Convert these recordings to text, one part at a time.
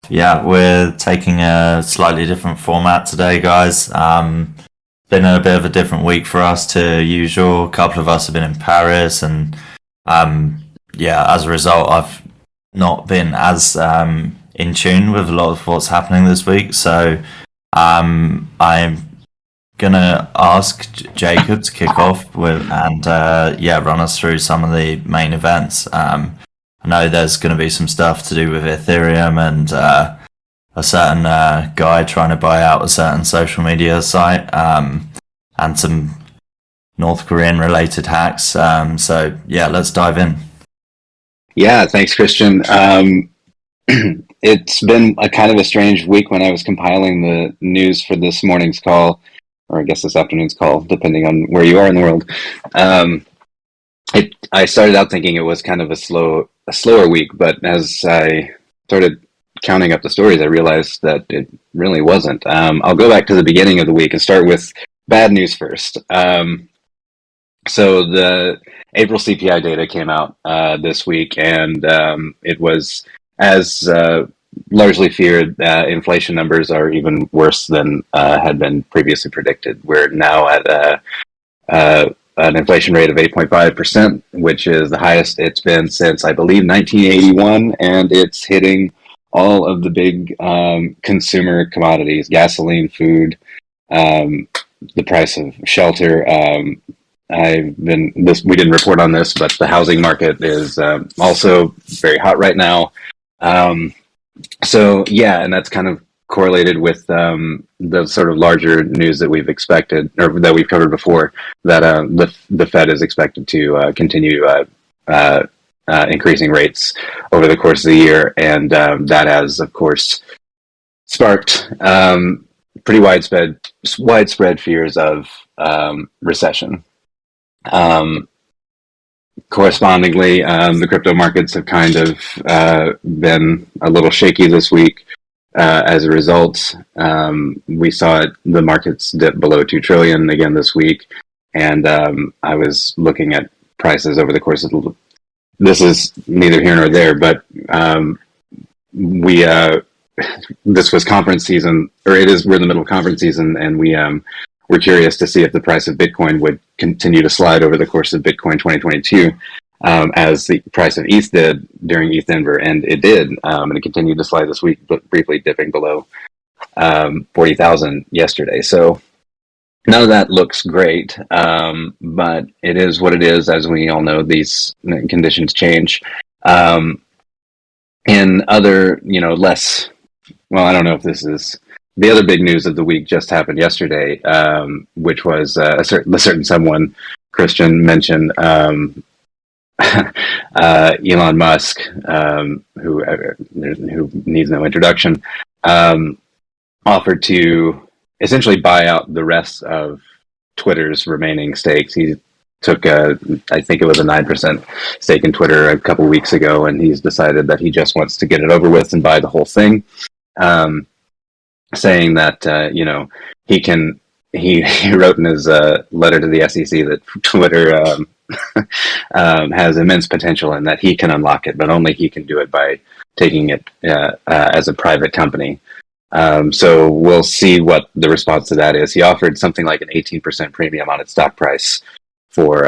Yeah, we're taking a slightly different format today, guys. Been a bit of a different week for us to usual. A couple of us have been in Paris, and um, yeah, as a result, I've not been as in tune with a lot of what's happening this week. So I'm gonna ask Jacob to kick off with and yeah, run us through some of the main events. I know there's going to be some stuff to do with Ethereum and a certain guy trying to buy out a certain social media site, and some North Korean related hacks. So yeah, let's dive in. Yeah, thanks, Christian. It's been a kind of a strange week when I was compiling the news for this morning's call, or I guess this afternoon's call, depending on where you are in the world. I started out thinking it was kind of a slower week, but as I started counting up the stories, I realized that it really wasn't. I'll go back to the beginning of the week and start with bad news first. So the April CPI data came out this week, and it was, as largely feared, inflation numbers are even worse than had been previously predicted. We're now at an inflation rate of 8.5%, which is the highest it's been since, I believe, 1981, and it's hitting all of the big consumer commodities: gasoline, food, the price of shelter. We didn't report on this, but the housing market is also very hot right now. So yeah, and that's kind of correlated with the sort of larger news that we've expected, or that we've covered before, that the Fed is expected to continue increasing rates over the course of the year, and that has, of course, sparked pretty widespread fears of recession. Correspondingly, the crypto markets have kind of been a little shaky this week. As a result, we saw the markets dip below 2 trillion again this week, and I was looking at prices over the course of this is neither here nor there, but we this was conference season, or it is. We're in the middle of conference season, and we're curious to see if the price of Bitcoin would continue to slide over the course of Bitcoin 2022, as the price of ETH did during ETH Denver, and it did, and it continued to slide this week, but briefly dipping below 40,000 yesterday. So none of that looks great, but it is what it is. As we all know, these conditions change. In other, less, well, I don't know if this is the other big news of the week. Just happened yesterday, which was a certain someone, Christian, mentioned. Elon Musk, who needs no introduction, offered to essentially buy out the rest of Twitter's remaining stakes. He took I think it was a 9% stake in Twitter a couple weeks ago, and he's decided that he just wants to get it over with and buy the whole thing, saying that he can. He wrote in his letter to the SEC that Twitter has immense potential and that he can unlock it, but only he can do it by taking it as a private company. So we'll see what the response to that is. He offered something like an 18% premium on its stock price for,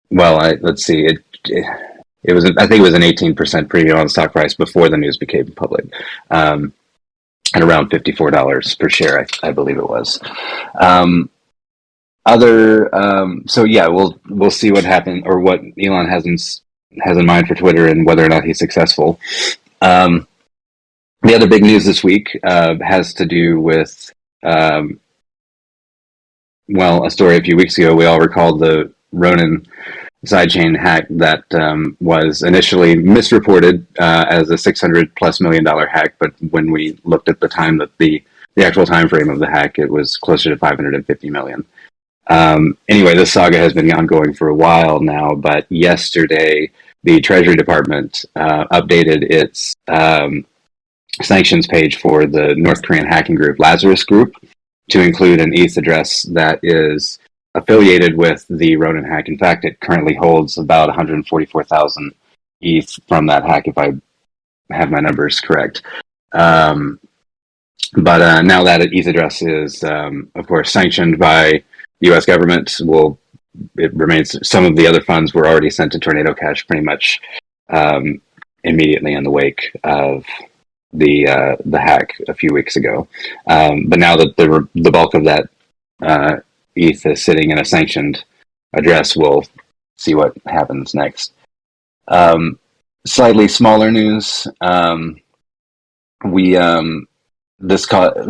let's see, it was, I think it was an 18% premium on the stock price before the news became public. At around $54 per share, I believe it was. So yeah, we'll see what happens, or what Elon has in mind for Twitter, and whether or not he's successful. The other big news this week has to do with a story a few weeks ago. We all recalled the Ronin sidechain hack that was initially misreported as a $600+ million hack, but when we looked at the time, that the actual time frame of the hack, it was closer to 550 million. Anyway, this saga has been ongoing for a while now, but yesterday the Treasury Department updated its sanctions page for the North Korean hacking group Lazarus Group to include an ETH address that is affiliated with the Ronin hack. In fact, it currently holds about 144,000 ETH from that hack, if I have my numbers correct. But now that ETH address is, of course, sanctioned by the U.S. government, it remains. Some of the other funds were already sent to Tornado Cash pretty much immediately in the wake of the hack a few weeks ago. But now that the bulk of that ETH is sitting in a sanctioned address, we'll see what happens next. Slightly smaller news.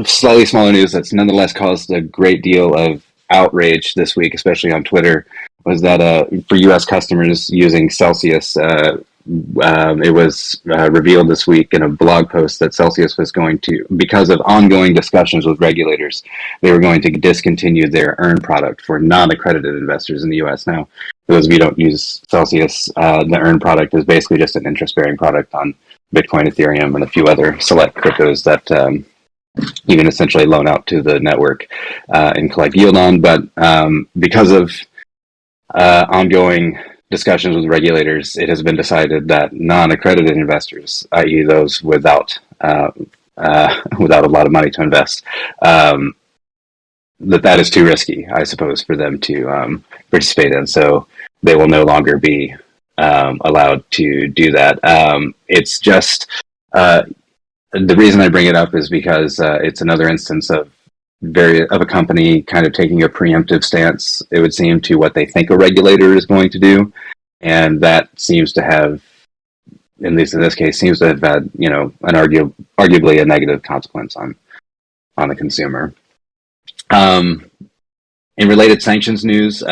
Slightly smaller news that's nonetheless caused a great deal of outrage this week, especially on Twitter, was that for U.S. customers using Celsius, it was revealed this week in a blog post that Celsius was going to, because of ongoing discussions with regulators, they were going to discontinue their Earn product for non-accredited investors in the U.S. Now, for those of you who don't use Celsius, the Earn product is basically just an interest-bearing product on Bitcoin, Ethereum, and a few other select cryptos that you can essentially loan out to the network and collect yield on. But because of ongoing discussions with regulators, it has been decided that non-accredited investors, i.e., those without a lot of money to invest, that is too risky, I suppose, for them to participate in. So they will no longer be allowed to do that. It's just the reason I bring it up is because it's another instance of a company kind of taking a preemptive stance, it would seem, to what they think a regulator is going to do, and that seems to have, at least in this case, seems to have had an arguably a negative consequence on the consumer. In related sanctions news,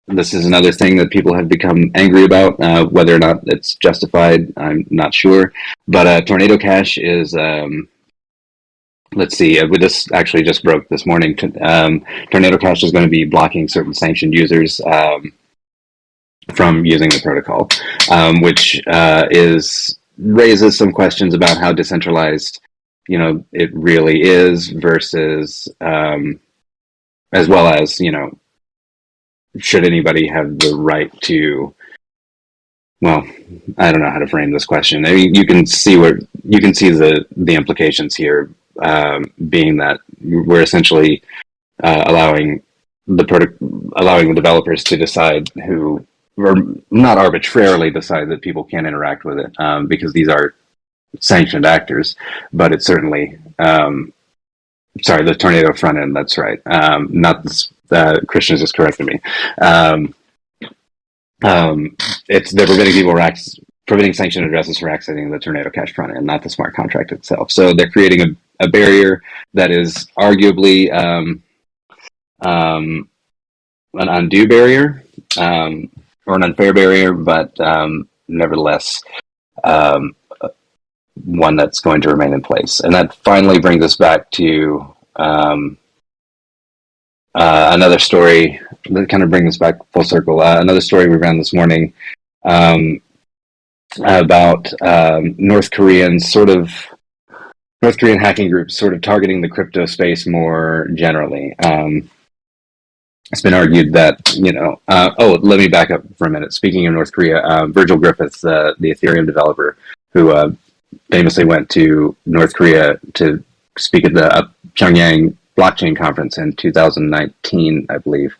this is another thing that people have become angry about. Whether or not it's justified, I'm not sure. But Tornado Cash is, let's see, this actually just broke this morning. Tornado Cash is going to be blocking certain sanctioned users from using the protocol, which raises some questions about how decentralized it really is versus, as well as, should anybody have the right to, well, I don't know how to frame this question. I mean, you can see the implications here, being that we're essentially allowing the developers to decide who, or not arbitrarily decide that people can't interact with it, because these are sanctioned actors, but it's certainly, sorry, the Tornado front end, that's right. Not this, Christian just corrected me. They're preventing sanctioned addresses from accessing the Tornado Cash front end, not the smart contract itself. So they're creating a barrier that is arguably an undue barrier, or an unfair barrier, but nevertheless one that's going to remain in place. And that finally brings us back to another story that kind of brings us back full circle. Another story we ran this morning about North Korean hacking groups sort of targeting the crypto space more generally. It's been argued that, let me back up for a minute. Speaking of North Korea, Virgil Griffiths, the Ethereum developer, who famously went to North Korea to speak at the Pyongyang blockchain conference in 2019, I believe,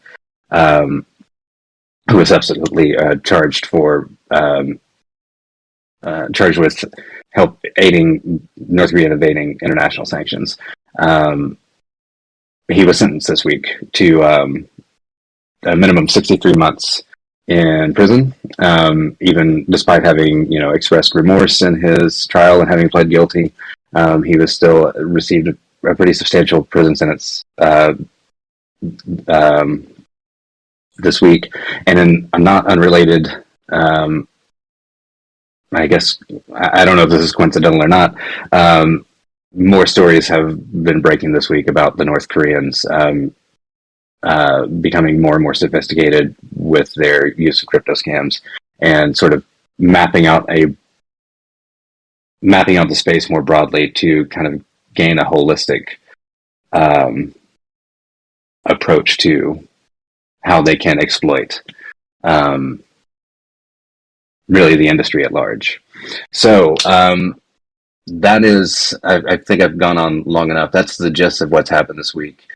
who was subsequently charged with aiding North Korea in evading international sanctions. He was sentenced this week to a minimum 63 months in prison, even despite having expressed remorse in his trial and having pled guilty. He was still received a pretty substantial prison sentence this week. And in a not unrelated, I guess, I don't know if this is coincidental or not, more stories have been breaking this week about the North Koreans becoming more and more sophisticated with their use of crypto scams, and sort of mapping out the space more broadly to kind of gain a holistic approach to how they can exploit really the industry at large. So that is, I think I've gone on long enough. That's the gist of what's happened this week.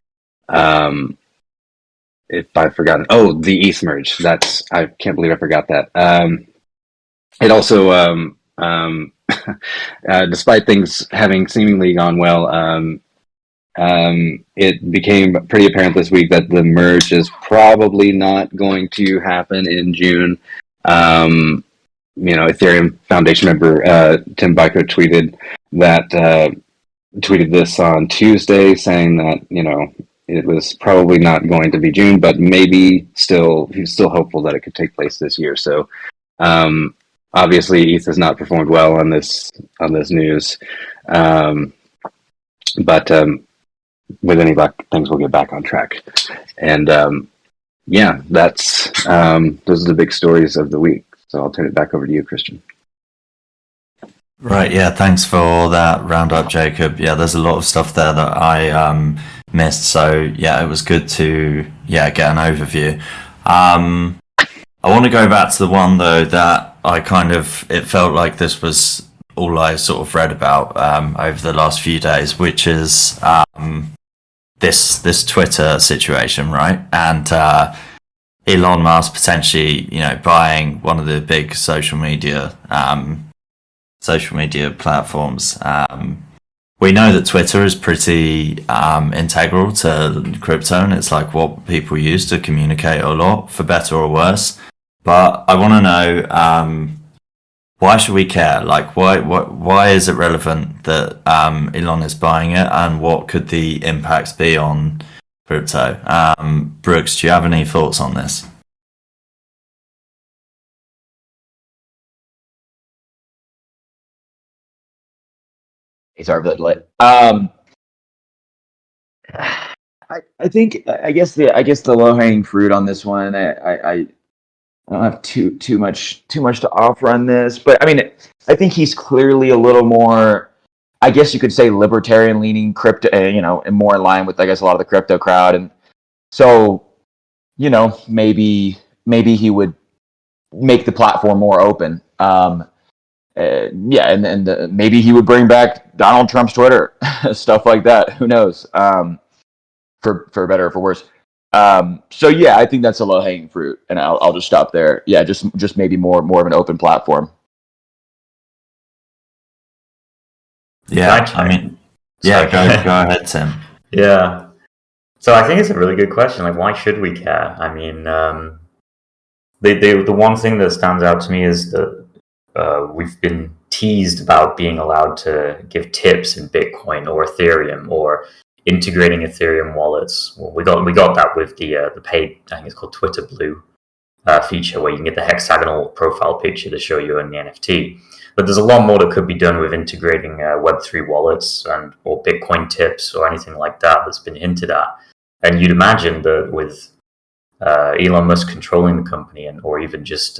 If I've forgotten, the ETH merge. I can't believe I forgot that. It also, despite things having seemingly gone well, it became pretty apparent this week that the merge is probably not going to happen in June. Ethereum Foundation member Tim Biko tweeted this on Tuesday, saying that it was probably not going to be June, but maybe he's still hopeful that it could take place this year. So obviously ETH has not performed well on this news, but with any luck, things will get back on track. And that's those are the big stories of the week. So I'll turn it back over to you, Christian. Right, yeah, thanks for that roundup, Jacob. Yeah, there's a lot of stuff there that I missed, so yeah, it was good to get an overview. I want to go back to the one though that it felt like this was all I sort of read about over the last few days, which is this Twitter situation, right? And Elon Musk potentially, buying one of the big social media platforms. We know that Twitter is pretty integral to crypto, and it's like what people use to communicate a lot, for better or worse. But I want to know, why should we care? Like, why is it relevant that Elon is buying it, and what could the impacts be on crypto? Brooks, do you have any thoughts on this? Sorry for the delay. I think I guess the low hanging fruit on this one. I don't have too much to offer on this, but I mean, I think he's clearly a little more, I guess you could say, libertarian leaning crypto, and more in line with, I guess, a lot of the crypto crowd, and so maybe he would make the platform more open. And maybe he would bring back Donald Trump's Twitter, stuff like that. Who knows? For better or for worse. So yeah, I think that's a low hanging fruit, and I'll just stop there. Yeah, just maybe more of an open platform. Yeah, I mean, yeah, go ahead, Tim. Yeah. So I think it's a really good question. Like, why should we care? I mean, the one thing that stands out to me is that we've been teased about being allowed to give tips in Bitcoin or Ethereum, or integrating Ethereum wallets. Well, we got that with the paid, I think it's called Twitter Blue feature, where you can get the hexagonal profile picture to show you in the NFT. But there's a lot more that could be done with integrating Web3 wallets or Bitcoin tips or anything like that that's been hinted at. And you'd imagine that with Elon Musk controlling the company, or even just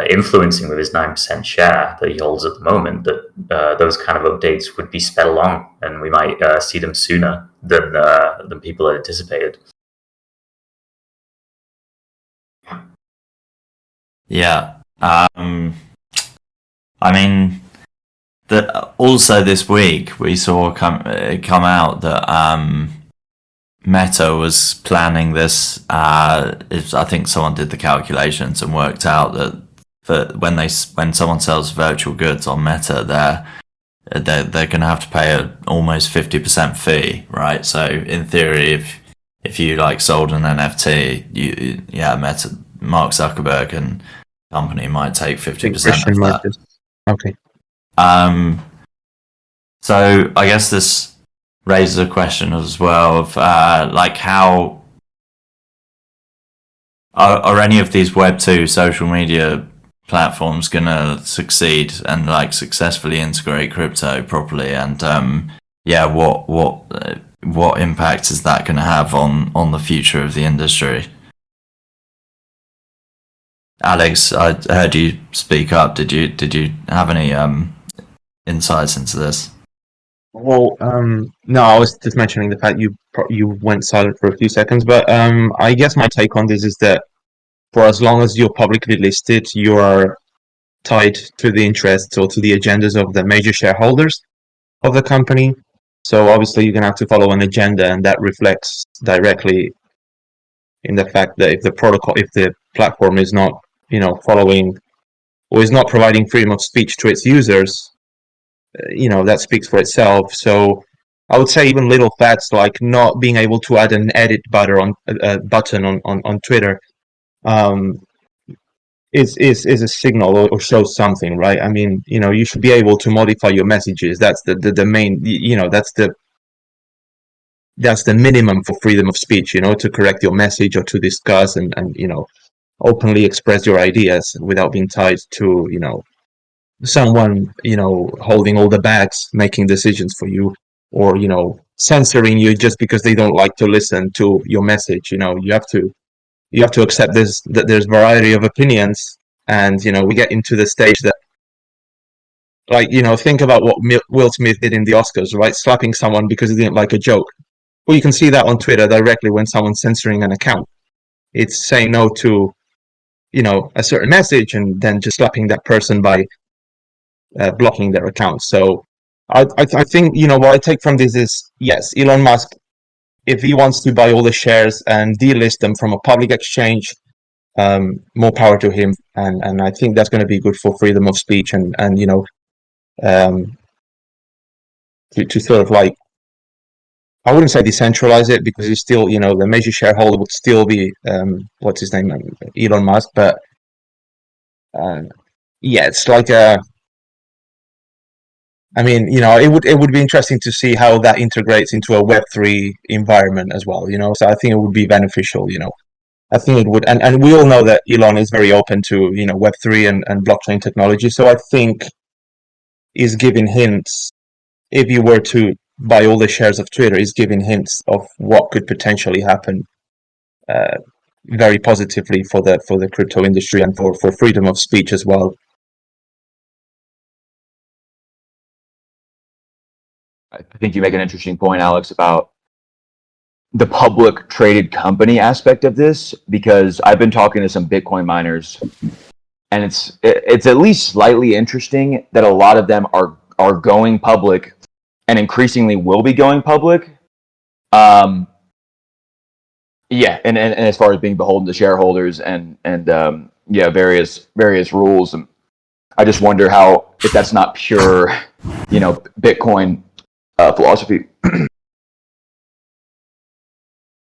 influencing with his 9% share that he holds at the moment, that those kind of updates would be sped along, and we might see them sooner than people had anticipated. Yeah. I mean, also this week we saw come out that Meta was planning this. I think someone did the calculations and worked out that when someone sells virtual goods on Meta, they're going to have to pay an almost 50% fee, right? So in theory, if you sold an NFT, Meta, Mark Zuckerberg and company might take 50% of that. Okay. So I guess this raises a question as well of how are any of these Web2 social media platforms gonna succeed and successfully integrate crypto properly, and what impact is that going to have on the future of the industry? Alex, I heard you speak up. Did you have any insights into this? Well, no, I was just mentioning the fact you went silent for a few seconds, but I guess my take on this is that for as long as you're publicly listed, you are tied to the interests or to the agendas of the major shareholders of the company. So obviously you're going to have to follow an agenda, and that reflects directly in the fact that if the platform is not, following or is not providing freedom of speech to its users, that speaks for itself. So I would say even little facts like not being able to add an edit button on Twitter is a signal or shows something, right? I mean, you should be able to modify your messages. That's the main, that's the minimum for freedom of speech, to correct your message or to discuss and openly express your ideas without being tied to, someone, holding all the bags, making decisions for you, or, censoring you just because they don't like to listen to your message. You have to accept that there's variety of opinions, and we get into the stage that, like, think about what Will Smith did in the Oscars, right? Slapping someone because he didn't like a joke. Well, you can see that on Twitter directly when someone's censoring an account. It's saying no to, a certain message and then just slapping that person by blocking their account. So I think, what I take from this is, yes, Elon Musk, if he wants to buy all the shares and delist them from a public exchange, more power to him. And I think that's going to be good for freedom of speech and to sort of, like, I wouldn't say decentralize it, because you still, the major shareholder would still be, what's his name, Elon Musk. But yeah, it's like I mean, it would be interesting to see how that integrates into a Web3 environment as well. So I think it would be beneficial. I think it would, and we all know that Elon is very open to Web3 and blockchain technology. So I think he's giving hints. If you were to buy all the shares of Twitter, he's giving hints of what could potentially happen, very positively for the crypto industry and for freedom of speech as well. I think you make an interesting point, Alex, about the public traded company aspect of this, because I've been talking to some Bitcoin miners, and it's at least slightly interesting that a lot of them are going public and increasingly will be going public. Yeah, and as far as being beholden to shareholders and various rules, and I just wonder if that's not pure, Bitcoin philosophy.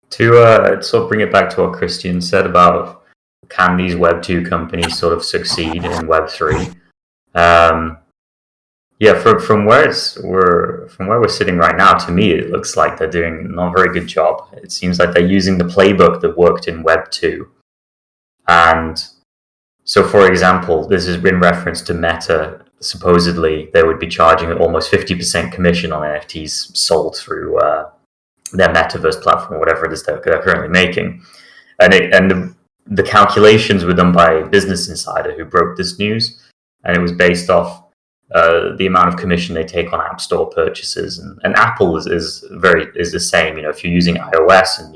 To sort of bring it back to what Christian said about, can these Web 2 companies sort of succeed in Web 3? From where we're sitting right now, to me it looks like they're doing not a very good job. It seems like they're using the playbook that worked in Web 2. And so, for example, this has been referenced to Meta. Supposedly, they would be charging almost 50% commission on NFTs sold through their metaverse platform, whatever it is they're currently making. And the calculations were done by Business Insider, who broke this news, and it was based off the amount of commission they take on App Store purchases. And Apple is the same. If you're using iOS and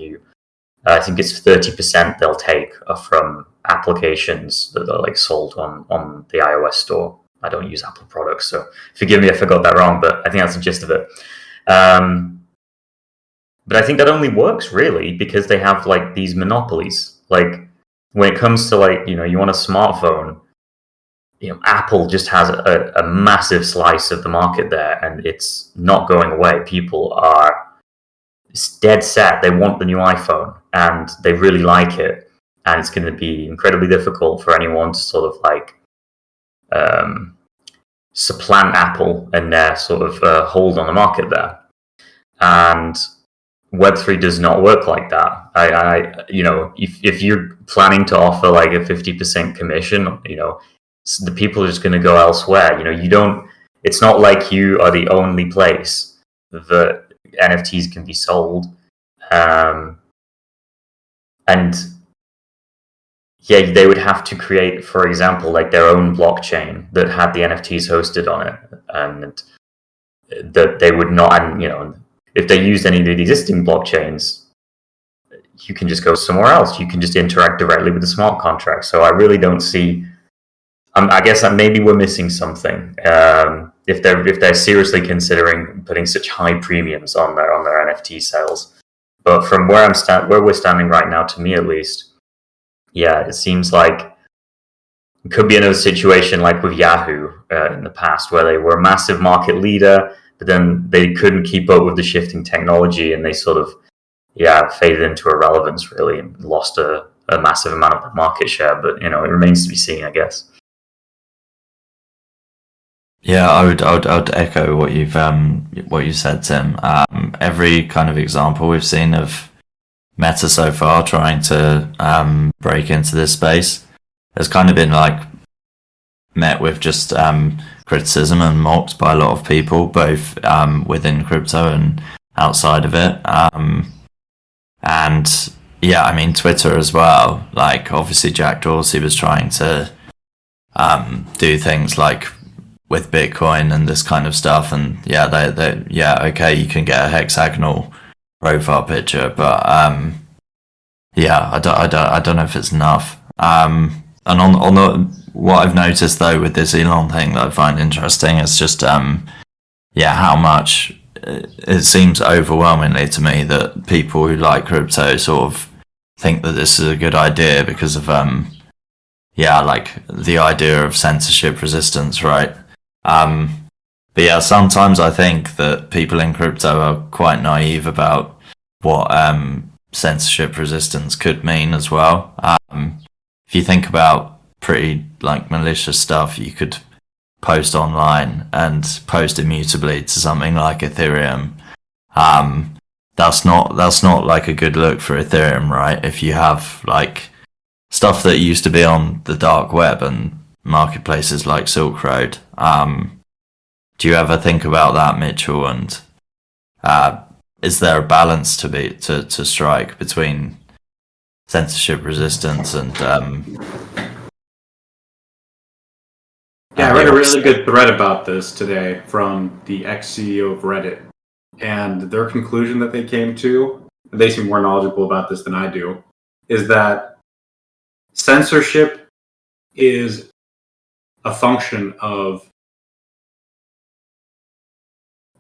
I think it's 30% they'll take from applications that are like sold on the iOS store. I don't use Apple products, so forgive me if I got that wrong, but I think that's the gist of it. But I think that only works really because they have like these monopolies. Like when it comes to you want a smartphone, Apple just has a massive slice of the market there, and it's not going away. People are dead set. They want the new iPhone, and they really like it. And it's going to be incredibly difficult for anyone to sort of supplant Apple and their sort of hold on the market there. And Web3 does not work like that. If you're planning to offer like a 50% commission, the people are just going to go elsewhere. It's not like you are the only place that NFTs can be sold. They would have to create, for example, like their own blockchain that had the NFTs hosted on it, and that they would not, and if they used any of the existing blockchains, you can just go somewhere else. You can just interact directly with the smart contract. So I really don't see. I guess that maybe we're missing something if they're seriously considering putting such high premiums on their NFT sales. But from where we're standing right now, to me at least, yeah, it seems like it could be another situation like with Yahoo in the past, where they were a massive market leader, but then they couldn't keep up with the shifting technology, and they sort of faded into irrelevance really, and lost a massive amount of the market share. But it remains to be seen, I guess. Yeah, I would echo what you said, Tim. Every kind of example we've seen of Meta so far trying to break into this space has kind of been like met with just criticism and mocked by a lot of people, both within crypto and outside of it. And yeah, I mean Twitter as well. Like obviously Jack Dorsey was trying to do things like with Bitcoin and this kind of stuff, and okay, you can get a hexagonal profile picture, but I don't know if it's enough. And on the what I've noticed though with this Elon thing that I find interesting is just how much it seems overwhelmingly to me that people who like crypto sort of think that this is a good idea because of like the idea of censorship resistance, right? But yeah, sometimes I think that people in crypto are quite naive about what censorship resistance could mean as well. If you think about pretty like malicious stuff you could post online and post immutably to something like Ethereum, that's not like a good look for Ethereum, right? If you have like stuff that used to be on the dark web and marketplaces like Silk Road. Do you ever think about that, Mitchell? And is there a balance to strike between censorship resistance and I read a really good thread about this today from the ex-CEO of Reddit, and their conclusion that they came to, they seem more knowledgeable about this than I do, is that censorship is a function of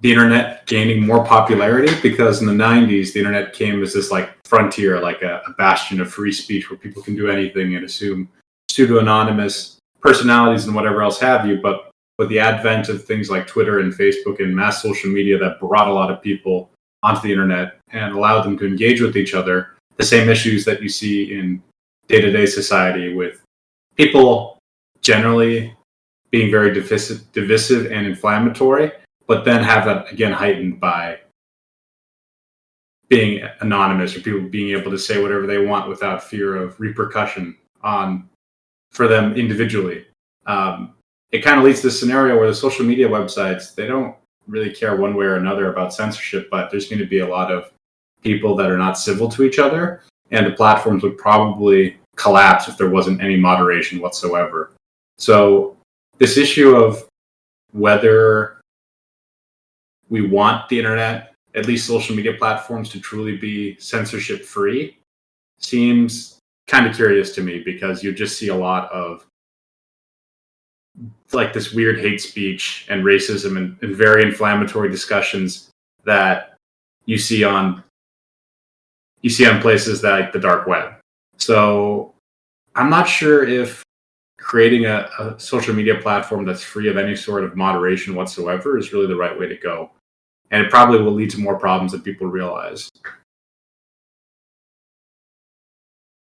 the internet gaining more popularity, because in the 90s the internet came as this like frontier, like a bastion of free speech where people can do anything and assume pseudo-anonymous personalities and whatever else have you. But with the advent of things like Twitter and Facebook and mass social media that brought a lot of people onto the internet and allowed them to engage with each other, the same issues that you see in day-to-day society with people generally being very divisive and inflammatory, but then have that again heightened by being anonymous, or people being able to say whatever they want without fear of repercussion for them individually. It kind of leads to this scenario where the social media websites, they don't really care one way or another about censorship, but there's going to be a lot of people that are not civil to each other, and the platforms would probably collapse if there wasn't any moderation whatsoever. So this issue of whether we want the internet, at least social media platforms, to truly be censorship free seems kind of curious to me, because you just see a lot of like this weird hate speech and racism and very inflammatory discussions that you see on places like the dark web. So I'm not sure if creating a social media platform that's free of any sort of moderation whatsoever is really the right way to go. And it probably will lead to more problems than people realize.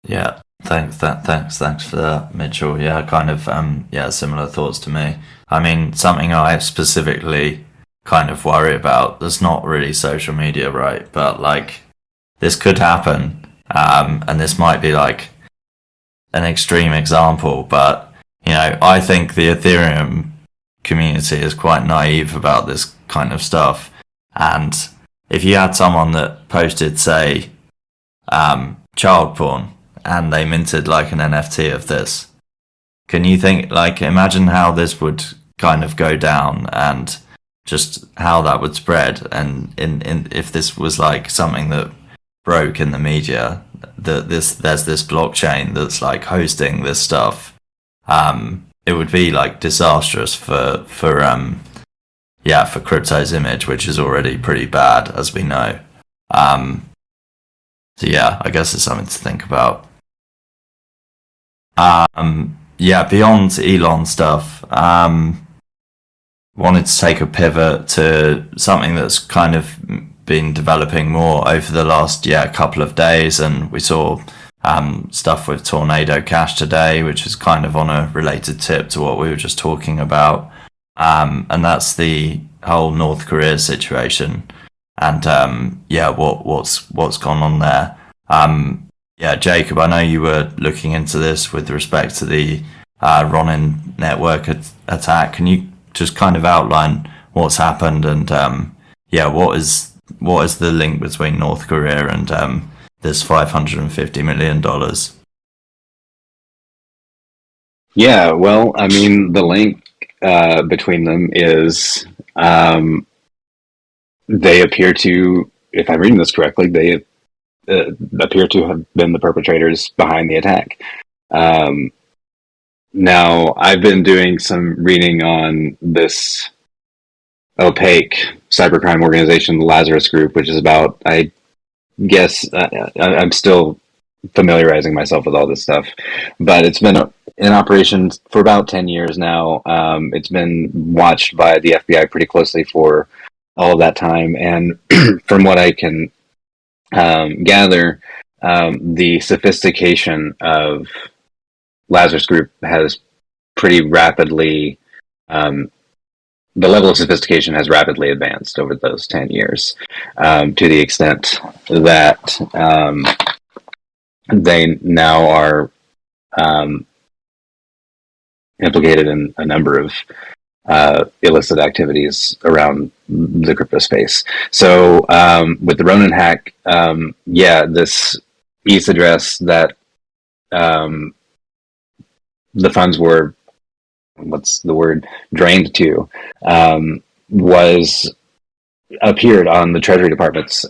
Yeah, thanks for that, Mitchell. Yeah, kind of similar thoughts to me. I mean, something I specifically kind of worry about, there's not really social media, right? But like this could happen, and this might be like an extreme example, but I think the Ethereum community is quite naive about this kind of stuff. And if you had someone that posted, say, child porn, and they minted like an NFT of this, can you think, like, imagine how this would kind of go down and just how that would spread? And in if this was like something that broke in the media, that there's this blockchain that's like hosting this stuff, it would be like disastrous for crypto's image, which is already pretty bad, as we know. So yeah, I guess it's something to think about. Beyond Elon stuff, wanted to take a pivot to something that's kind of been developing more over the last couple of days, and we saw stuff with Tornado Cash today, which is kind of on a related tip to what we were just talking about, and that's the whole North Korea situation, and what's gone on there. Jacob, I know you were looking into this with respect to the Ronin network attack. Can you just kind of outline what's happened and what is the link between North Korea and this $550 million? Yeah, well, I mean, the link between them is they appear to, if I'm reading this correctly, they appear to have been the perpetrators behind the attack. Now, I've been doing some reading on this opaque cybercrime organization, the Lazarus Group, which is about, I guess, I'm still familiarizing myself with all this stuff, but it's been in operation for about 10 years now. It's been watched by the FBI pretty closely for all of that time, and from what I can gather, the sophistication of Lazarus Group has pretty rapidly, the level of sophistication has rapidly advanced over those 10 years, to the extent that they now are implicated in a number of illicit activities around the crypto space. So with the Ronin hack, this ETH address that the funds were, drained to, appeared on the Treasury Department's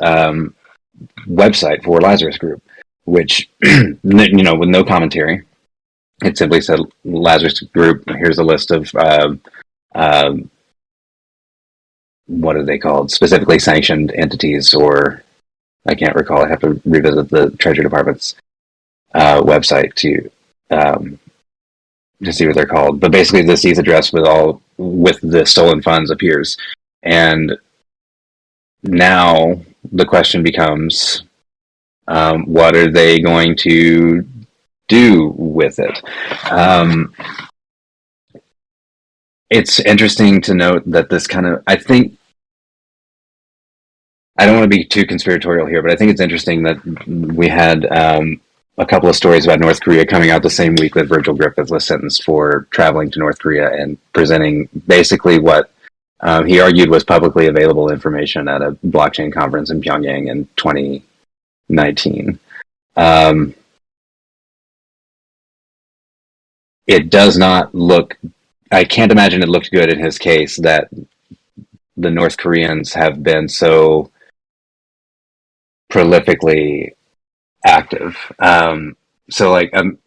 website for Lazarus Group, which, with no commentary. It simply said, Lazarus Group, here's a list of what are they called? Specifically sanctioned entities, or I can't recall. I have to revisit the Treasury Department's website to see what they're called. But basically, this ETH address with the stolen funds appears, and now the question becomes, what are they going to do with it? It's interesting to note that this kind of, I think, I don't want to be too conspiratorial here, but I think it's interesting that we had a couple of stories about North Korea coming out the same week that Virgil Griffith was sentenced for traveling to North Korea and presenting basically what he argued was publicly available information at a blockchain conference in Pyongyang in 2019. It does not look, I can't imagine it looked good in his case that the North Koreans have been so prolifically active. So like I'm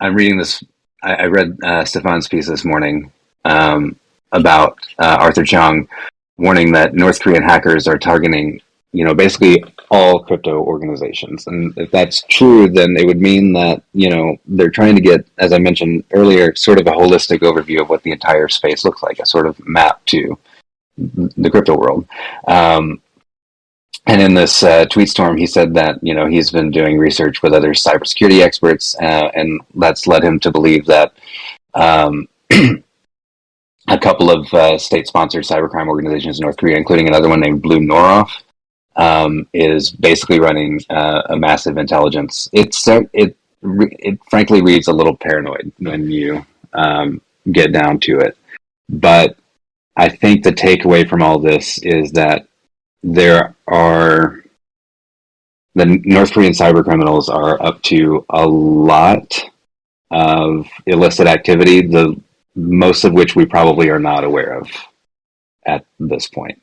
reading this, I read Stefan's piece this morning about Arthur Chung warning that North Korean hackers are targeting, basically all crypto organizations. And if that's true, then it would mean that, they're trying to get, as I mentioned earlier, sort of a holistic overview of what the entire space looks like, a sort of map to the crypto world. And in this tweet storm, he said that, he's been doing research with other cybersecurity experts, and that's led him to believe that a couple of state-sponsored cybercrime organizations in North Korea, including another one named Blue Noroff, is basically running a massive intelligence. It frankly reads a little paranoid when you get down to it. But I think the takeaway from all this is that the North Korean cyber criminals are up to a lot of illicit activity, the most of which we probably are not aware of at this point.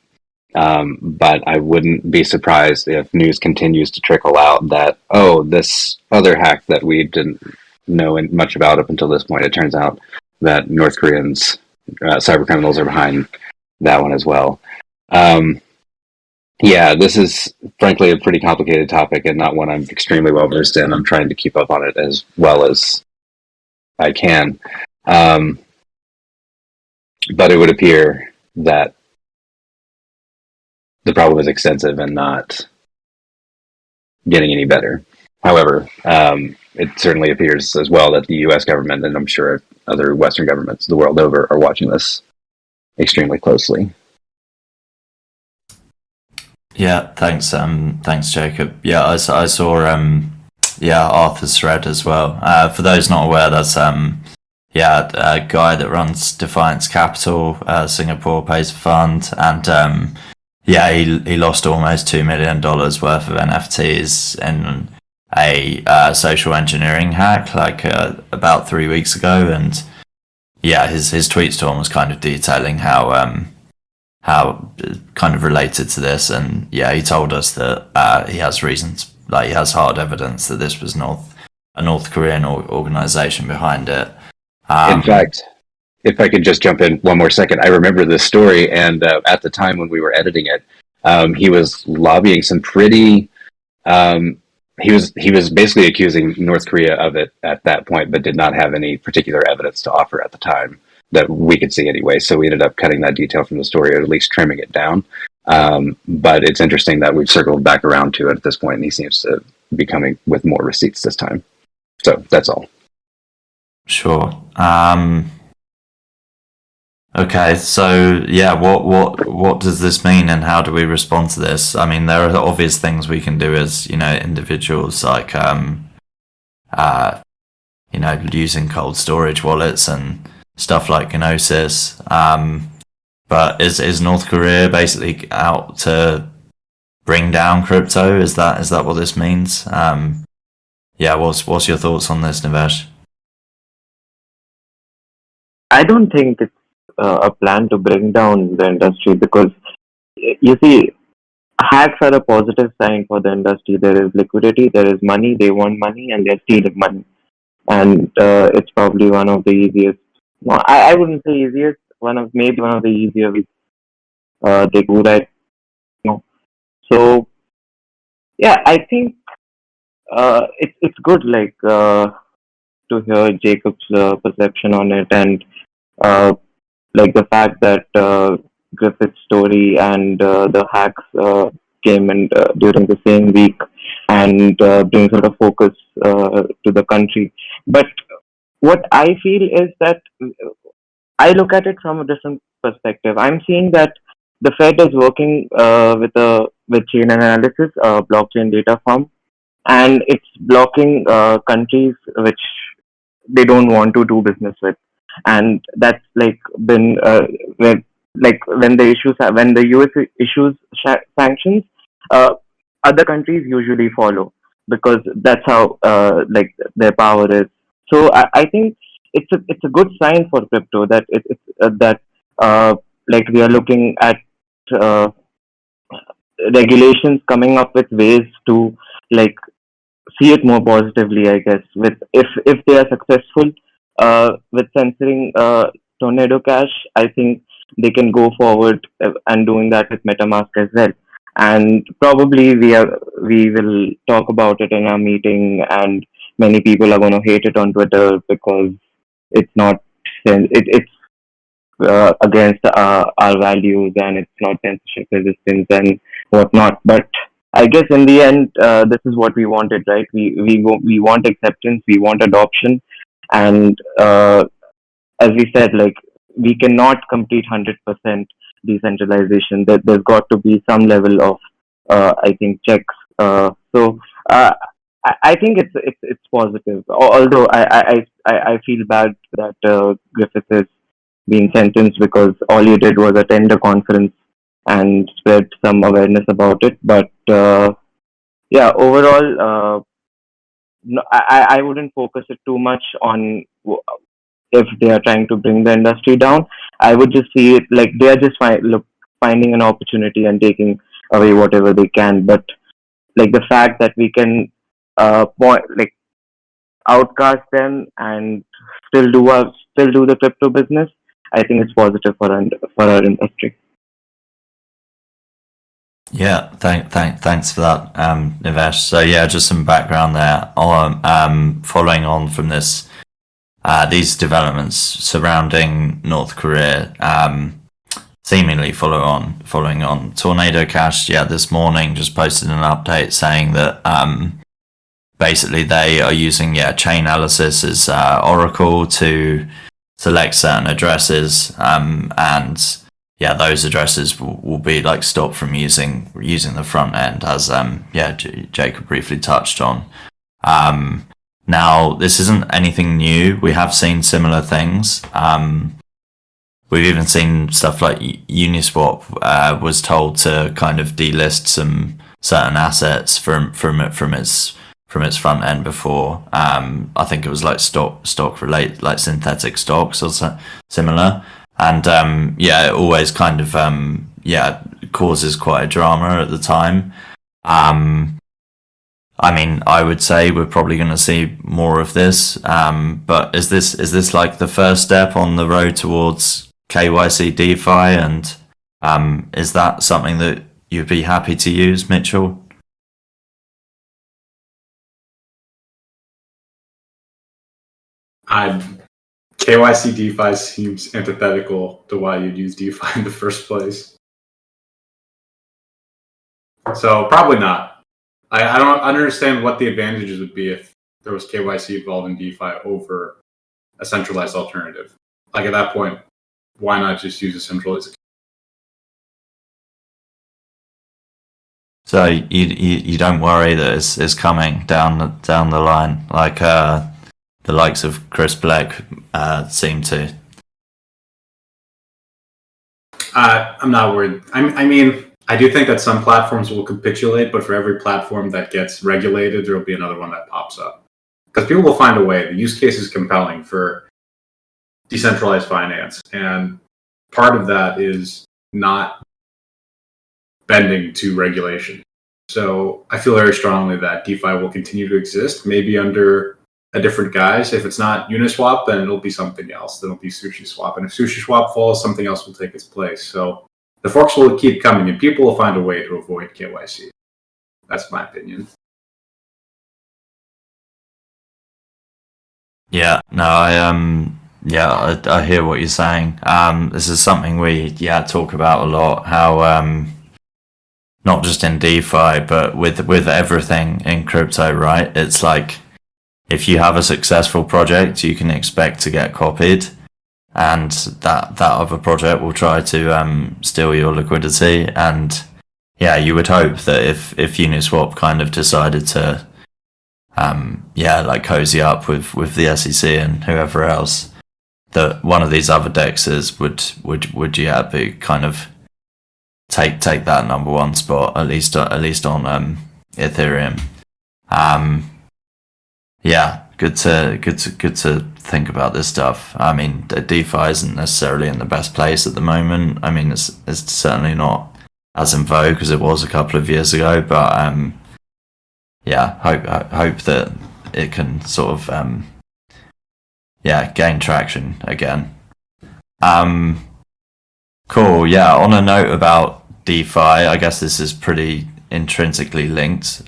But I wouldn't be surprised if news continues to trickle out that, this other hack that we didn't know much about up until this point, it turns out that North Koreans, cyber criminals, are behind that one as well. This is frankly a pretty complicated topic and not one I'm extremely well versed in. I'm trying to keep up on it as well as I can. But it would appear that the problem is extensive and not getting any better. However, it certainly appears as well that the U.S. government, and I'm sure other Western governments the world over, are watching this extremely closely. Yeah, thanks, Jacob. Yeah, I saw Arthur's thread as well. For those not aware, that's a guy that runs Defiance Capital, Singapore pays a fund, and he lost almost $2 million worth of NFTs in a social engineering hack about 3 weeks ago, and his tweet storm was kind of detailing how kind of related to this, and he told us that he has reasons, he has hard evidence that this was a North Korean organization behind it. In fact, if I could just jump in one more second, I remember this story, and at the time when we were editing it, he was lobbying some pretty. He was basically accusing North Korea of it at that point, but did not have any particular evidence to offer at the time that we could see anyway. So we ended up cutting that detail from the story, or at least trimming it down. But it's interesting that we've circled back around to it at this point, and he seems to be coming with more receipts this time. So that's all. Sure. Okay, so what does this mean, and how do we respond to this? I mean, there are obvious things we can do as individuals, like using cold storage wallets and stuff like Gnosis. But is North Korea basically out to bring down crypto? Is that what this means? What's your thoughts on this, Nivesh? I don't think it's a plan to bring down the industry, because you see, hacks are a positive sign for the industry. There is liquidity, there is money, they want money, and they're stealing money. And it's probably one of the easiest. No, I wouldn't say easiest. Maybe one of the easier ways they do right now. So I think it's good, to hear Jacob's perception on it, and the fact that Griffith's story and the hacks came in during the same week, and bring sort of focus to the country. But what I feel is that I look at it from a different perspective. I'm seeing that the Fed is working with chain analysis, blockchain data farm, and it's blocking countries which they don't want to do business with, and that's been when the US issues sanctions, other countries usually follow, because that's how their power is. So I think it's a good sign for crypto that we are looking at regulations coming up with ways to see it more positively, I guess. If they are successful with censoring Tornado Cash, I think they can go forward and doing that with MetaMask as well. And probably we will talk about it in our meeting, and many people are going to hate it on Twitter because it's not it's against our values, and it's not censorship resistance and whatnot. But I guess in the end, this is what we wanted, right? We want acceptance, we want adoption, and as we said, we cannot complete 100% decentralization. There's got to be some level of, I think, checks. I think it's positive. Although I feel bad that Griffith is being sentenced, because all he did was attend a conference and spread some awareness about it. But overall, no, I wouldn't focus it too much on if they are trying to bring the industry down. I would just see it like they are just finding an opportunity and taking away whatever they can. But like the fact that we can outcast them and still do the crypto business, I think it's positive for our industry. Yeah, thanks for that, Nivesh. So yeah, just some background there on following on from this, these developments surrounding North Korea, seemingly following on. Tornado Cash, this morning just posted an update saying that basically they are using chain analysis as Oracle to select certain addresses, and those addresses will be like stopped from using the front end, as Jacob briefly touched on. Now this isn't anything new. We have seen similar things. We've even seen stuff like Uniswap was told to kind of delist some certain assets from its front end before. I think it was like stock related, like synthetic stocks or similar. And it always kind of causes quite a drama at the time. I mean, I would say we're probably going to see more of this. But is this like the first step on the road towards KYC DeFi? And is that something that you'd be happy to use, Mitchell? KYC DeFi seems antithetical to why you'd use DeFi in the first place. So probably not. I don't understand what the advantages would be if there was KYC involved in DeFi over a centralized alternative. Like at that point, why not just use a centralized? So you don't worry that it's coming down the line, like the likes of Chris Black seem to. I'm not worried. I mean, I do think that some platforms will capitulate, but for every platform that gets regulated, there will be another one that pops up. Because people will find a way. The use case is compelling for decentralized finance. And part of that is not bending to regulation. So I feel very strongly that DeFi will continue to exist, maybe under a different guise. If it's not Uniswap, then it'll be something else. Then it'll be SushiSwap. And if SushiSwap falls, something else will take its place. So the forks will keep coming, and people will find a way to avoid KYC. That's my opinion. Yeah, no, I hear what you're saying. This is something we talk about a lot. How not just in DeFi, but with everything in crypto, right? It's like if you have a successful project, you can expect to get copied, and that other project will try to steal your liquidity. And you would hope that if Uniswap kind of decided to cozy up with the SEC and whoever else, that one of these other dexes would be kind of take that number one spot, at least on Ethereum. Good to think about this stuff. I mean, DeFi isn't necessarily in the best place at the moment. I mean, it's certainly not as in vogue as it was a couple of years ago. But hope that it can sort of gain traction again. Cool. Yeah. On a note about DeFi, I guess this is pretty intrinsically linked.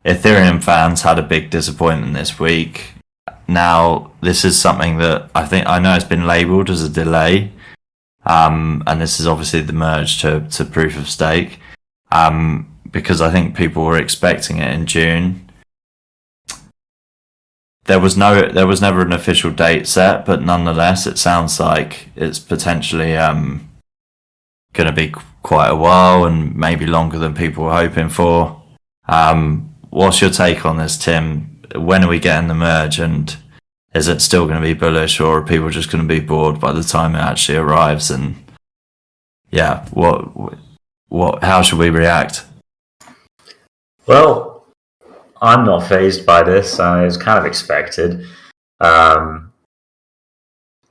Ethereum fans had a big disappointment this week. Now, this is something that I know it's been labelled as a delay, and this is obviously the merge to proof of stake, because I think people were expecting it in June. There was never an official date set, but nonetheless, it sounds like it's potentially going to be quite a while, and maybe longer than people were hoping for. What's your take on this, Tim? When are we getting the merge, and is it still going to be bullish, or are people just going to be bored by the time it actually arrives? And how should we react? Well, I'm not fazed by this. It was kind of expected.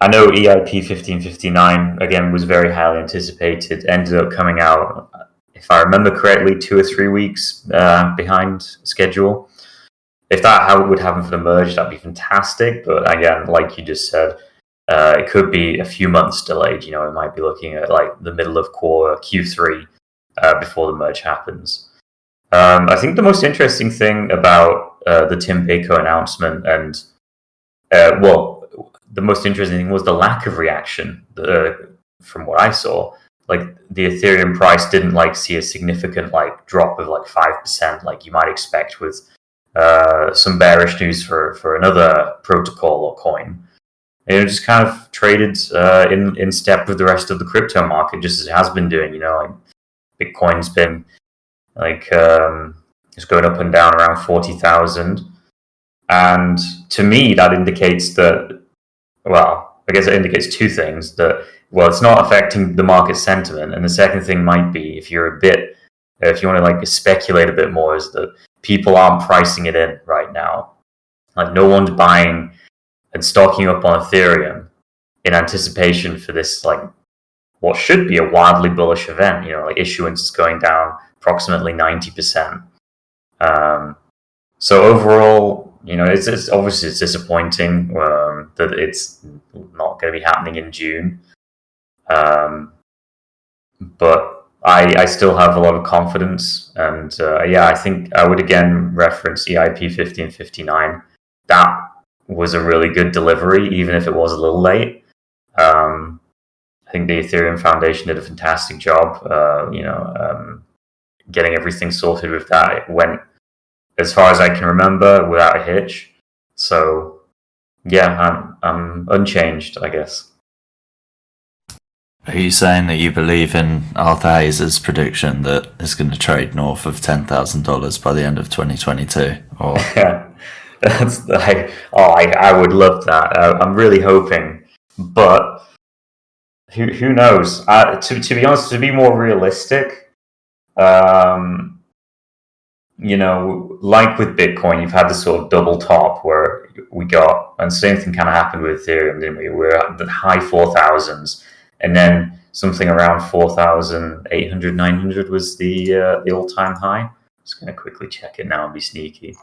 I know EIP 1559 again was very highly anticipated. Ended up coming out, if I remember correctly, 2 or 3 weeks behind schedule. If that would happen for the merge, that'd be fantastic. But again, like you just said, it could be a few months delayed. You know, it might be looking at like the middle of quarter Q3 before the merge happens. I think the most interesting thing about the Tim Baker announcement, and the most interesting thing was the lack of reaction from what I saw. Like the Ethereum price didn't like see a significant like drop of like 5%, like you might expect with some bearish news for another protocol or coin. It just kind of traded in step with the rest of the crypto market, just as it has been doing. You know, like Bitcoin's been like it's going up and down around 40,000, and to me that indicates that. Well, I guess it indicates two things: that it's not affecting the market sentiment, and the second thing might be, if you want to like speculate a bit more, is that people aren't pricing it in right now. Like no one's buying and stocking up on Ethereum in anticipation for this, like what should be a wildly bullish event. You know, like issuance is going down approximately 90%. So overall, you know, it's obviously disappointing that it's not going to be happening in June. But I still have a lot of confidence, and I think I would again reference EIP 1559. That was a really good delivery, even if it was a little late. I think the Ethereum Foundation did a fantastic job, getting everything sorted with that. It went, as far as I can remember, without a hitch. So, yeah, I'm unchanged, I guess. Are you saying that you believe in Arthur Hayes' prediction that it's going to trade north of $10,000 by the end of 2022? Or Yeah, I would love that. I'm really hoping, but who knows? To be honest, to be more realistic, you know, like with Bitcoin, you've had this sort of double top where we got, and same thing kind of happened with Ethereum, didn't we? We're at the high 4,000s, and then something around 4,800, 900 was the all-time high. Just going to quickly check it now and be sneaky.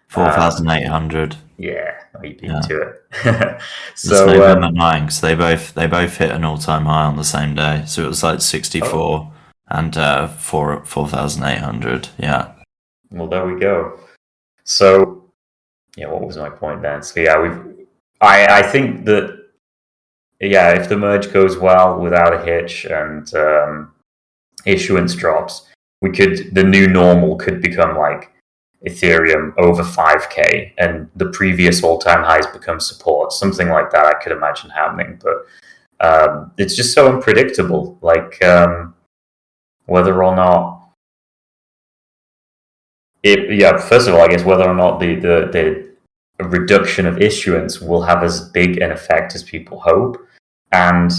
4,800. Yeah, you beat me to it. So it's November 9, because they both hit an all-time high on the same day. So it was like 64 and 4,800. Yeah. Well, there we go. So, yeah, what was my point then? So, yeah, I think that, yeah, if the merge goes well without a hitch and issuance drops, the new normal could become like Ethereum over 5K, and the previous all-time highs become support. Something like that I could imagine happening, but it's just so unpredictable. Like whether or not first of all, I guess whether or not the reduction of issuance will have as big an effect as people hope. And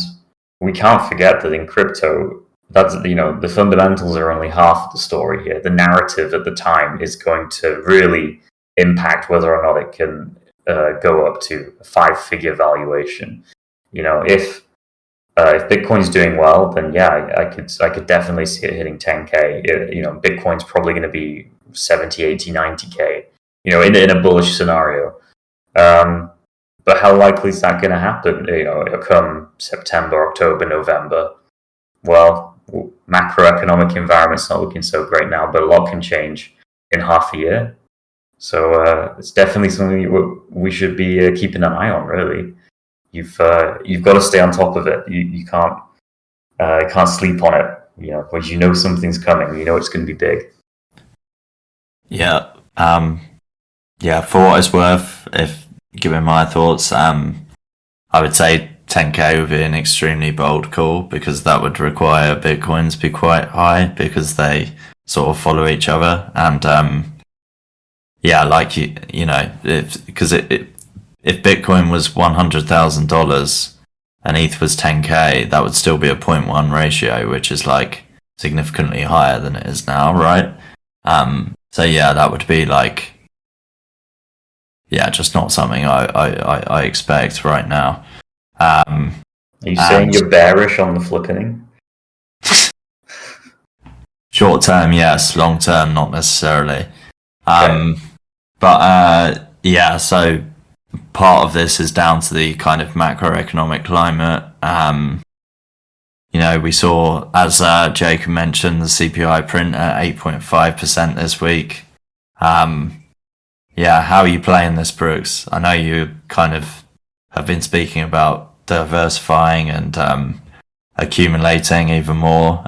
we can't forget that in crypto, that's, you know, the fundamentals are only half of the story here. The narrative at the time is going to really impact whether or not it can go up to a 5-figure valuation. You know, if Bitcoin's doing well, then yeah, I could definitely see it hitting 10K. You know, Bitcoin's probably going to be 70, 80, 90K, you know, in a bullish scenario. But how likely is that going to happen, you know, come September, October, November? Well, macroeconomic environment's not looking so great now, but a lot can change in half a year. So it's definitely something we should be keeping an eye on, really. You've got to stay on top of it. You can't sleep on it, you know, because you know something's coming. You know it's going to be big. Yeah. For what it's worth, if given my thoughts, I would say 10K would be an extremely bold call, because that would require Bitcoin to be quite high, because they sort of follow each other. And like you know, if Bitcoin was $100,000 and ETH was 10K, that would still be a 0.1 ratio, which is like significantly higher than it is now, right? So yeah, that would be like, yeah, just not something I expect right now. Um, Are you saying you're bearish on the flippening? Short term, yes. Long term, not necessarily. Okay. But yeah, so part of this is down to the kind of macroeconomic climate. You know, we saw, as Jacob mentioned, the CPI print at 8.5% this week. Yeah, how are you playing this, Brooks? I know you kind of have been speaking about diversifying and accumulating even more.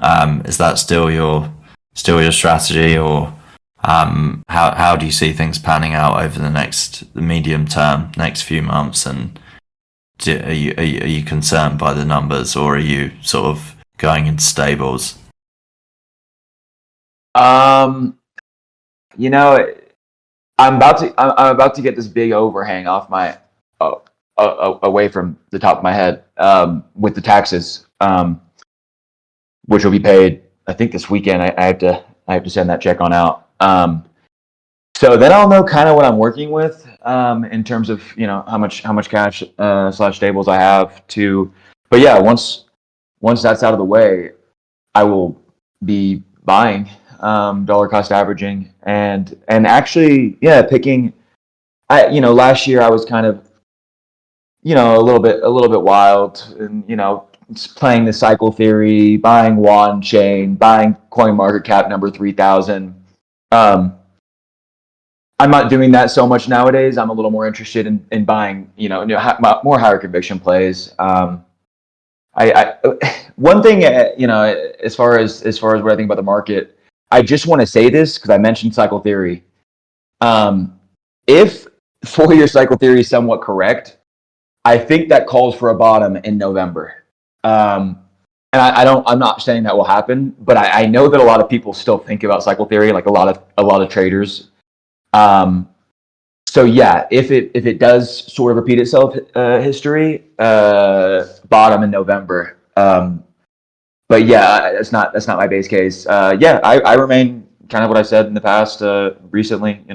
Is that still your strategy, or how do you see things panning out over the medium term, next few months? And are you concerned by the numbers, or are you sort of going into stables? You know, I'm about to get this big overhang off my away from the top of my head with the taxes, which will be paid I think this weekend. I have to send that check on out. So then I'll know kind of what I'm working with in terms of how much cash slash stables I have to. But yeah, once that's out of the way, I will be buying dollar cost averaging and actually picking. Last year I was kind of a little bit wild and playing the cycle theory, buying Wan Chain, buying Coin Market Cap number 3,000. I'm not doing that so much nowadays. I'm a little more interested in buying, more higher conviction plays. I one thing, as far as what I think about the market, I just want to say this because I mentioned cycle theory. If 4-year cycle theory is somewhat correct, I think that calls for a bottom in November. And I'm not saying that will happen, but I know that a lot of people still think about cycle theory, like a lot of traders. So yeah, if it does sort of repeat itself, history, bottom in November. But yeah, that's not my base case. Yeah, I remain kind of what I said in the past, recently.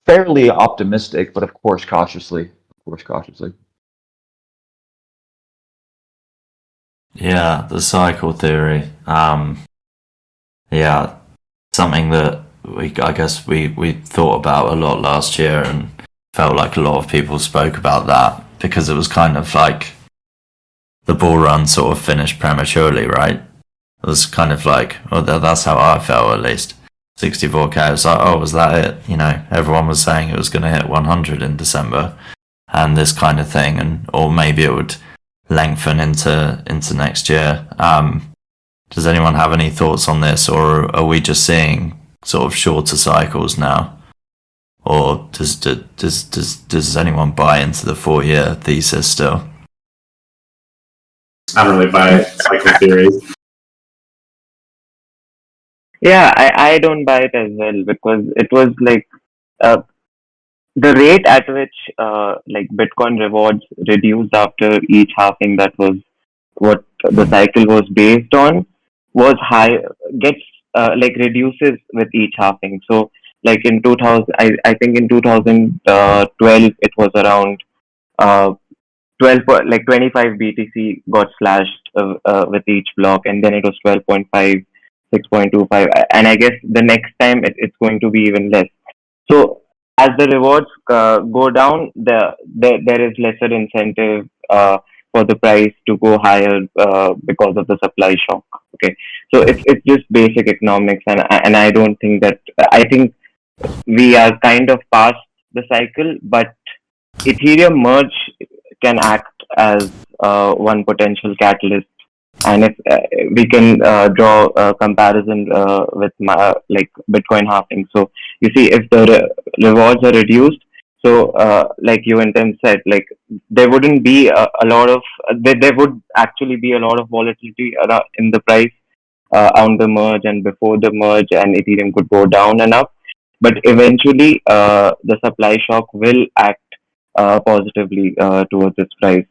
Fairly optimistic, but of course cautiously. Yeah, the cycle theory. Yeah, something that I guess we thought about a lot last year, and felt like a lot of people spoke about that because it was kind of like the bull run sort of finished prematurely, right? It was kind of like, well, that's how I felt, at least. 64k. I was like, oh, was that it? Everyone was saying it was going to hit 100 in December, and this kind of thing, and or maybe it would lengthen into next year. Does anyone have any thoughts on this, or are we just seeing sort of shorter cycles now? Or does anyone buy into the 4-year thesis still? I don't really buy cycle theories. Yeah, I don't buy it as well because it was like the rate at which like Bitcoin rewards reduced after each halving, that was what the cycle was based on, was high, gets like reduces with each halving. So like in 2000, I think in 2012 it was around 12 like 25 BTC got slashed with each block, and then it was 12.5, 6.25, and I guess the next time it's going to be even less. So as the rewards go down, there is lesser incentive for the price to go higher because of the supply shock. Okay, so it's just basic economics, and I don't think that I think we are kind of past the cycle, but Ethereum merge can act as one potential catalyst. And if we can draw a comparison with like Bitcoin halving. So you see, if the rewards are reduced, so like you and Tim said, like there wouldn't be a lot of there would actually be a lot of volatility in the price on the merge and before the merge, and Ethereum could go down and up. But eventually, the supply shock will act positively towards its price.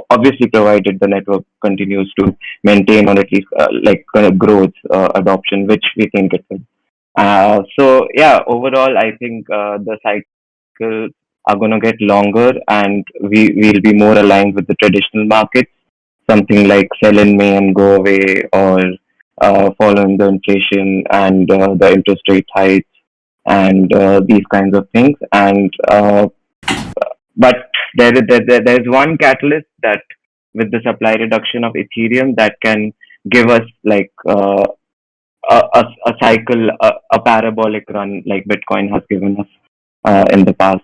Obviously, provided the network continues to maintain or at least like growth adoption, which we think it will. So yeah, overall, I think the cycle are going to get longer, and we'll be more aligned with the traditional markets. Something like sell in May and go away, or following the inflation and the interest rate hikes and these kinds of things. And but there's one catalyst that, with the supply reduction of Ethereum, that can give us like a cycle, a parabolic run like Bitcoin has given us in the past.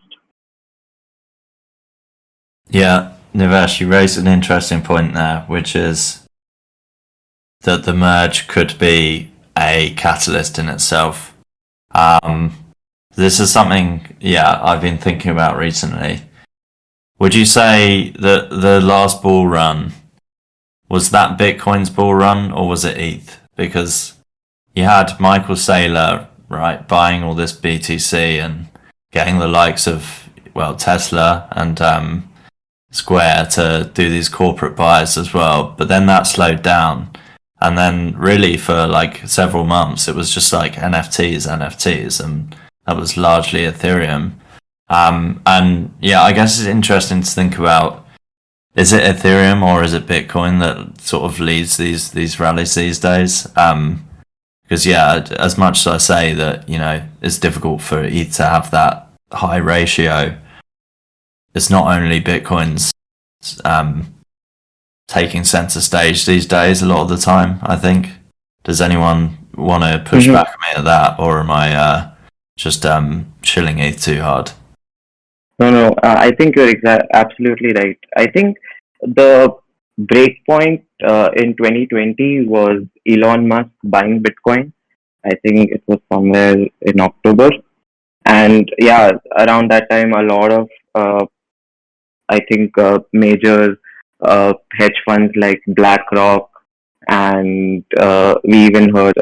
Yeah, Nivesh, you raised an interesting point there, which is that the merge could be a catalyst in itself. This is something, I've been thinking about recently. Would you say that the last bull run, was that Bitcoin's bull run, or was it ETH? Because you had Michael Saylor, right, buying all this BTC and getting the likes of, Tesla and Square to do these corporate buys as well. But then that slowed down. And then really for like several months, it was just like NFTs. And that was largely Ethereum. I guess it's interesting to think about, is it Ethereum or is it Bitcoin that sort of leads these rallies these days? Because as much as I say that, it's difficult for ETH to have that high ratio, it's not only Bitcoin's taking center stage these days a lot of the time, I think. Does anyone want to push back at me at that, or am I just chilling ETH too hard? No, I think you're absolutely right. I think the breakpoint in 2020 was Elon Musk buying Bitcoin. I think it was somewhere in October. And around that time, a lot of, major hedge funds like BlackRock, and we even heard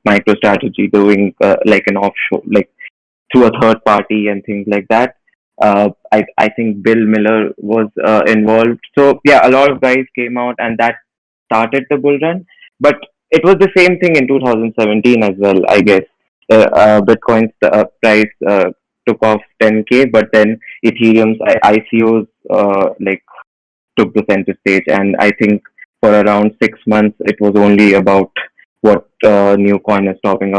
MicroStrategy doing like an offshore, like through a third party and things like that. I think Bill Miller was involved. So a lot of guys came out, and that started the bull run. But it was the same thing in 2017 as well, I guess. Bitcoin's price took off 10K, but then Ethereum's ICOs took the center stage. And I think for around 6 months, it was only about what new coin is coming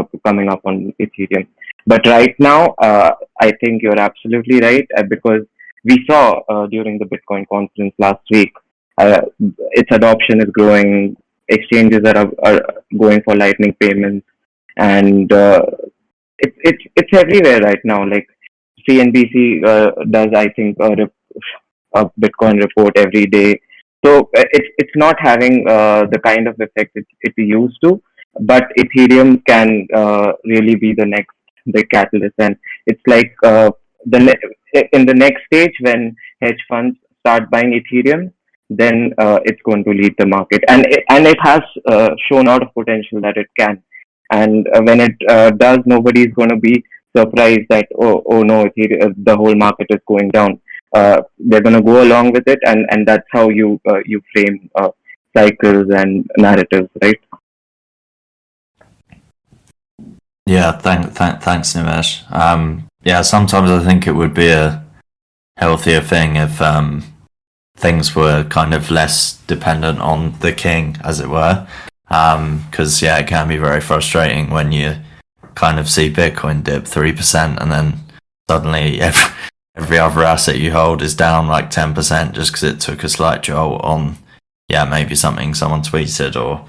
up on Ethereum. But right now, I think you're absolutely right, because we saw during the Bitcoin conference last week, its adoption is growing. Exchanges are going for Lightning payments, and it's everywhere right now. Like CNBC does, I think, a Bitcoin report every day. So it's not having the kind of effect it used to. But Ethereum can really be the next big catalyst, and it's like in the next stage, when hedge funds start buying Ethereum, then it's going to lead the market, and it has shown out of potential that it can. And when it does, nobody is going to be surprised that oh no, Ethereum, the whole market is going down. They're going to go along with it, and that's how you frame cycles and narratives, right? Yeah, thanks, Nimesh. Sometimes I think it would be a healthier thing if things were kind of less dependent on the king, as it were. Because it can be very frustrating when you kind of see Bitcoin dip 3% and then suddenly every other asset you hold is down like 10% just because it took a slight jolt on maybe something someone tweeted or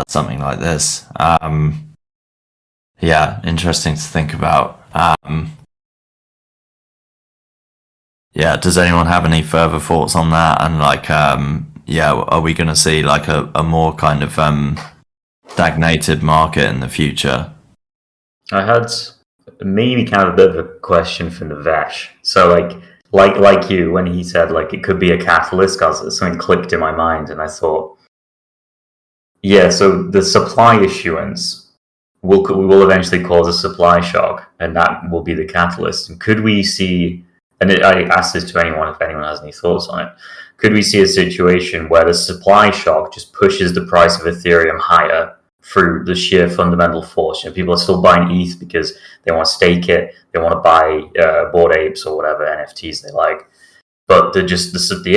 something like this. Interesting to think about. Does anyone have any further thoughts on that? And are we going to see like a more kind of stagnated market in the future? I had maybe kind of a bit of a question for Nivesh. So like you, when he said like it could be a catalyst, because something clicked in my mind, and I thought, so the supply issuance will eventually cause a supply shock, and that will be the catalyst. And could we see, I asked this to anyone if anyone has any thoughts on it, could we see a situation where the supply shock just pushes the price of Ethereum higher, through the sheer fundamental force. People are still buying ETH because they want to stake it, they want to buy Bored Apes or whatever NFTs they like. But the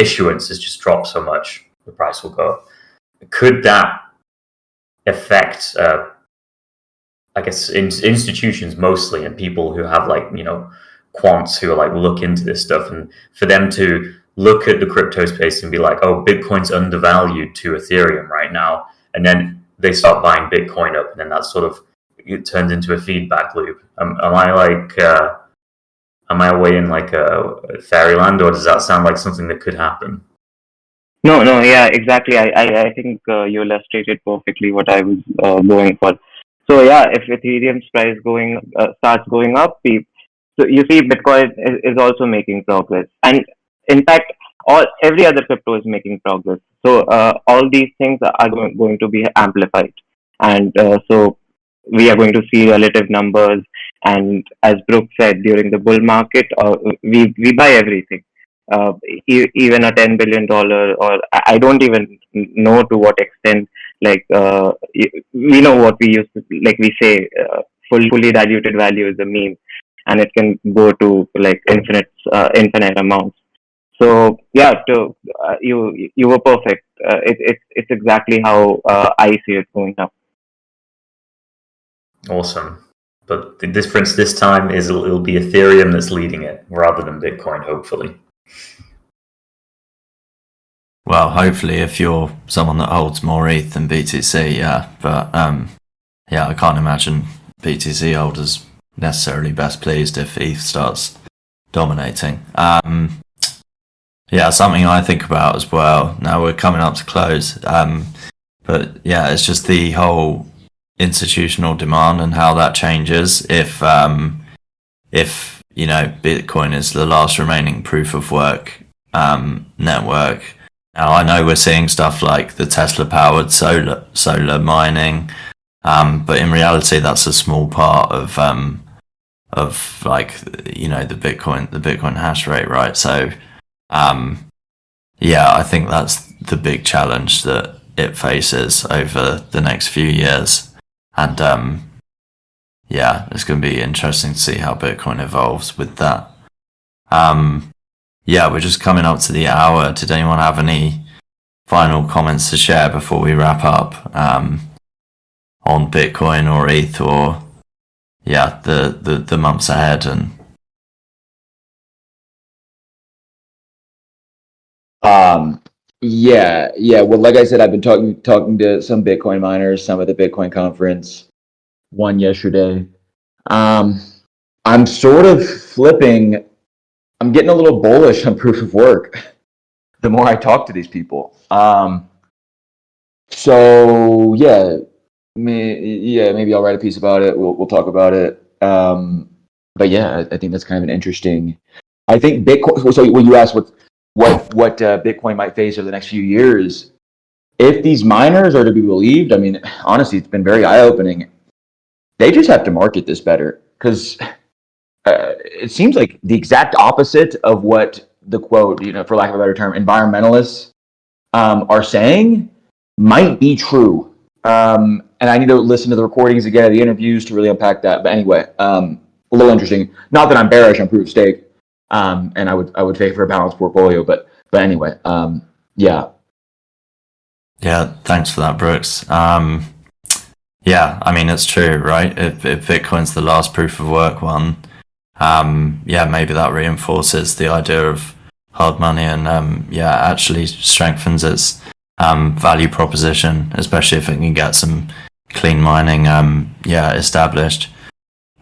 issuance has just dropped so much, the price will go up. Could that affect, I guess, institutions mostly, and people who have quants who are look into this stuff, and for them to look at the crypto space and be like, oh, Bitcoin's undervalued to Ethereum right now, and then they start buying Bitcoin up, and then that sort of it turns into a feedback loop. Am I away in a fairyland, or does that sound like something that could happen? No, yeah, exactly. I think you illustrated perfectly what I was going for. So yeah, if Ethereum's price starts going up, so you see Bitcoin is also making progress, and in fact, every other crypto is making progress. So all these things are going to be amplified, and so we are going to see relative numbers. And as Brooke said, during the bull market, we buy everything. Even a $10 billion, or I don't even know to what extent, we know what we used to, we say, fully diluted value is a meme, and it can go to infinite amounts. So yeah, you were perfect. It's exactly how I see it going up. Awesome. But the difference this time is it'll be Ethereum that's leading it rather than Bitcoin, hopefully. Well, hopefully, if you're someone that holds more ETH than BTC, yeah. But I can't imagine BTC holders necessarily best pleased if ETH starts dominating. Something I think about as well. Now we're coming up to close, but yeah, it's just the whole institutional demand and how that changes if Bitcoin is the last remaining proof of work network. Now I know we're seeing stuff like the Tesla powered solar mining, but in reality that's a small part of the Bitcoin hash rate, right? So I think that's the big challenge that it faces over the next few years. And it's going to be interesting to see how Bitcoin evolves with that. We're just coming up to the hour. Did anyone have any final comments to share before we wrap up on Bitcoin or ETH or the months ahead? And Well, like I said, I've been talking to some Bitcoin miners, some at the Bitcoin conference, one yesterday. I'm sort of flipping. I'm getting a little bullish on proof of work the more I talk to these people. Maybe I'll write a piece about it. We'll talk about it. But yeah, I think that's kind of an interesting. I think Bitcoin. So when you ask what Bitcoin might face over the next few years, if these miners are to be believed, I mean, honestly, it's been very eye-opening. They just have to market this better, because it seems like the exact opposite of what the quote, for lack of a better term, environmentalists are saying might be true. And I need to listen to the recordings again of the interviews to really unpack that. But anyway, a little interesting. Not that I'm bearish on proof of stake, and I would favor a balanced portfolio. But anyway, yeah. Yeah, thanks for that, Brooks. I mean, it's true, right? If Bitcoin's the last proof of work one, maybe that reinforces the idea of hard money and actually strengthens its value proposition, especially if it can get some clean mining established.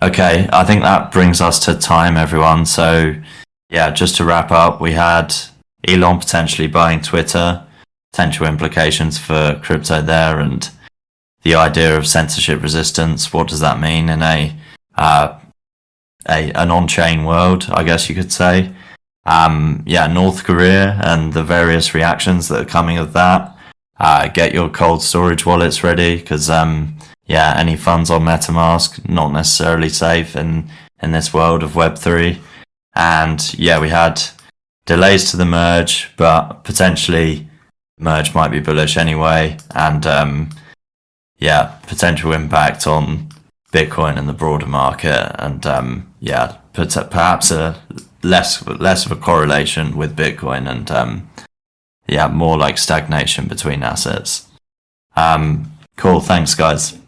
Okay, I think that brings us to time, everyone. So just to wrap up, we had Elon potentially buying Twitter, potential implications for crypto there, and the idea of censorship resistance. What does that mean in an on-chain world, I guess you could say? North Korea and the various reactions that are coming of that. Get your cold storage wallets ready, because any funds on MetaMask not necessarily safe in this world of Web3. And we had delays to the merge, but potentially merge might be bullish anyway. And yeah, potential impact on Bitcoin and the broader market, and yeah, perhaps a less of a correlation with Bitcoin, and yeah, more like stagnation between assets. Cool, thanks guys.